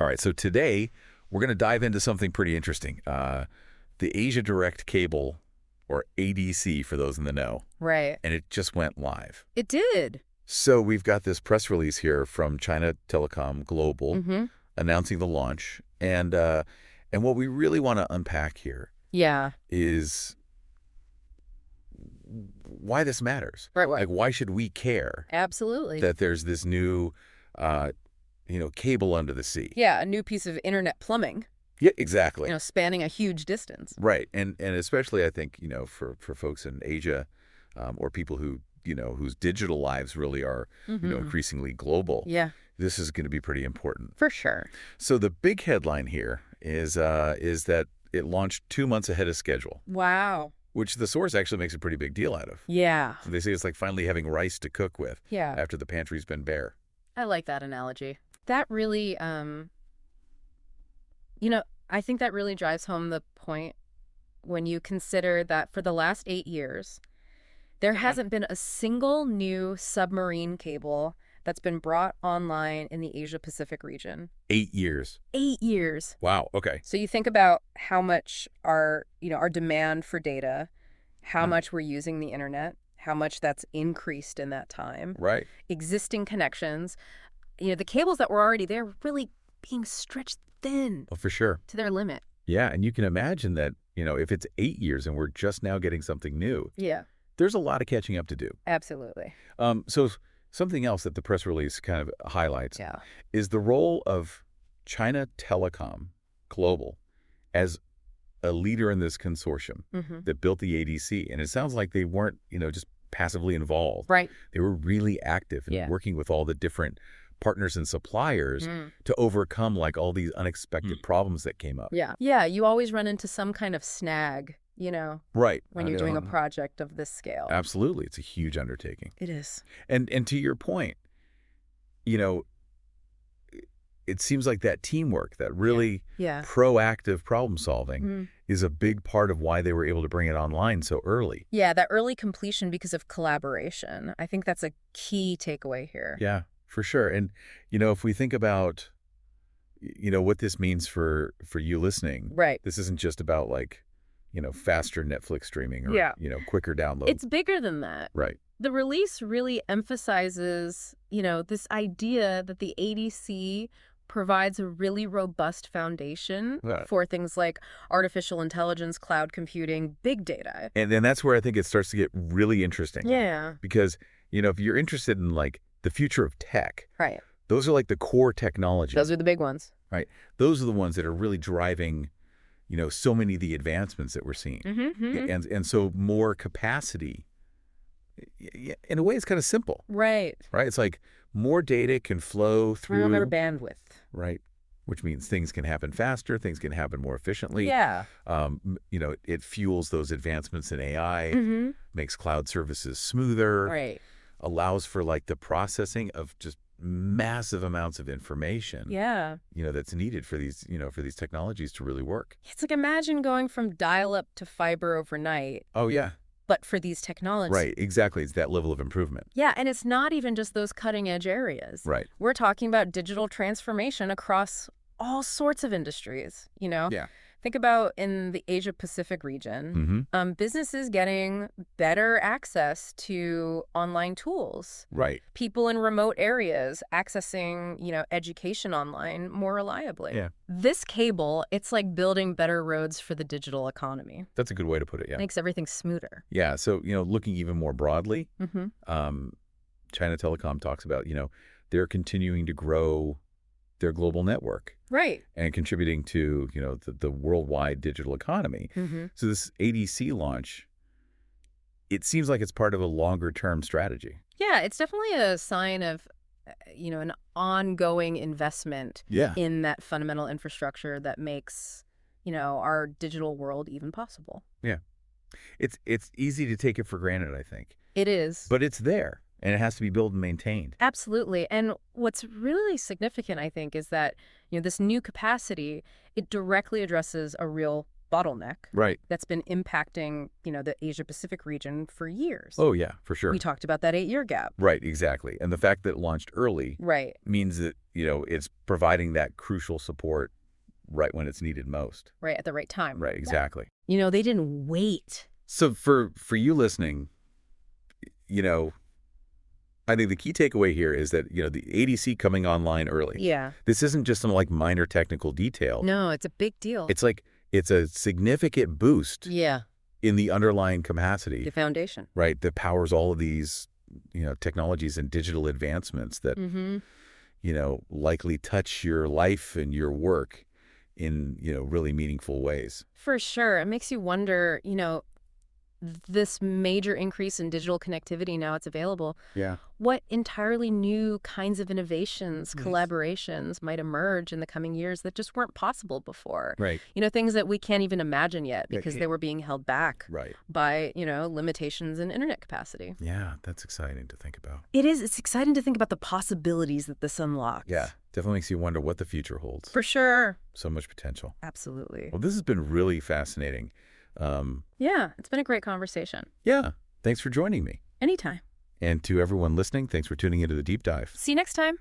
All right, so today we're going to dive into something pretty interesting. The Asia Direct Cable, or ADC for those in the know. Right. And it just went live. It did. So we've got this press release here from China Telecom Global announcing the launch. And what we really want to unpack here is why this matters. Right. Like, why should we care Absolutely. that there's this new, cable under the sea? Yeah, a new piece of internet plumbing. Yeah, exactly. Spanning a huge distance. Right. And especially, I think, for folks in Asia or people who, whose digital lives really are, increasingly global. Yeah. This is going to be pretty important. For sure. So the big headline here is that it launched 2 months ahead of schedule. Wow. Which the source actually makes a pretty big deal out of. Yeah. So they say it's like finally having rice to cook with after the pantry's been bare. I like that analogy. That really, I think that really drives home the point when you consider that for the last 8 years, there hasn't been a single new submarine cable that's been brought online in the Asia-Pacific region. 8 years. 8 years. Wow. Okay. So you think about how much our demand for data, how much we're using the internet, how much that's increased in that time. Right. Existing connections. The cables that were already there really being stretched thin. Oh, for sure. To their limit. Yeah, and you can imagine that, if it's 8 years and we're just now getting something new. Yeah. There's a lot of catching up to do. Absolutely. So something else that the press release kind of highlights is the role of China Telecom Global as a leader in this consortium that built the ADC. And it sounds like they weren't, just passively involved. Right. They were really active in working with all the different partners and suppliers to overcome like all these unexpected problems that came up. Yeah. Yeah. You always run into some kind of snag, right, when you're doing a project of this scale. Absolutely. It's a huge undertaking. It is. And to your point, it seems like that teamwork, that really proactive problem solving is a big part of why they were able to bring it online so early. Yeah, that early completion because of collaboration. I think that's a key takeaway here. Yeah, for sure. And, if we think about, what this means for you listening. Right. This isn't just about like, faster Netflix streaming or, quicker download. It's bigger than that. Right. The release really emphasizes, this idea that the ADC provides a really robust foundation for things like artificial intelligence, cloud computing, big data. And then that's where I think it starts to get really interesting. Yeah. Because, if you're interested in like the future of tech, right, those are like the core technologies. Those are the big ones. Right. Those are the ones that are really driving, so many of the advancements that we're seeing. And so more capacity, in a way, it's kind of simple. Right. Right. It's like more data can flow through. Better bandwidth. Right. Which means things can happen faster, things can happen more efficiently. Yeah. It fuels those advancements in AI, makes cloud services smoother. Right. Allows for like the processing of just massive amounts of information. Yeah. That's needed for these, for these technologies to really work. It's like, imagine going from dial-up to fiber overnight. Oh, yeah. But for these technologies. Right, exactly. It's that level of improvement. Yeah, and it's not even just those cutting-edge areas. Right. We're talking about digital transformation across all sorts of industries, Yeah. Think about in the Asia-Pacific region, businesses getting better access to online tools. Right. People in remote areas accessing, education online more reliably. Yeah. This cable, it's like building better roads for the digital economy. That's a good way to put it, yeah. Makes everything smoother. Yeah, so, looking even more broadly, China Telecom talks about, they're continuing to grow their global network. Right. And contributing to, the worldwide digital economy. So this ADC launch, it seems like it's part of a longer-term strategy. Yeah, it's definitely a sign of, an ongoing investment in that fundamental infrastructure that makes, our digital world even possible. Yeah. It's easy to take it for granted, I think. It is. But it's there. And it has to be built and maintained. Absolutely. And what's really significant, I think, is that, this new capacity, it directly addresses a real bottleneck Right. that's been impacting, the Asia-Pacific region for years. Oh, yeah, for sure. We talked about that 8-year gap. Right, exactly. And the fact that it launched early means that, it's providing that crucial support right when it's needed most. Right, at the right time. Right, exactly. They didn't wait. So for you listening, I think the key takeaway here is that, the ADC coming online early. Yeah. This isn't just some minor technical detail. No, it's a big deal. It's a significant boost in the underlying capacity. The foundation. Right, that powers all of these, technologies and digital advancements that, likely touch your life and your work in, really meaningful ways. For sure. It makes you wonder, this major increase in digital connectivity, now it's available. Yeah. What entirely new kinds of innovations, collaborations might emerge in the coming years that just weren't possible before? Right. Things that we can't even imagine yet because they were being held back by, limitations in internet capacity. Yeah, that's exciting to think about. It is. It's exciting to think about the possibilities that this unlocks. Yeah, definitely makes you wonder what the future holds. For sure. So much potential. Absolutely. Well, this has been really fascinating. Yeah, it's been a great conversation. Yeah, thanks for joining me. Anytime. And to everyone listening, thanks for tuning into The Deep Dive. See you next time.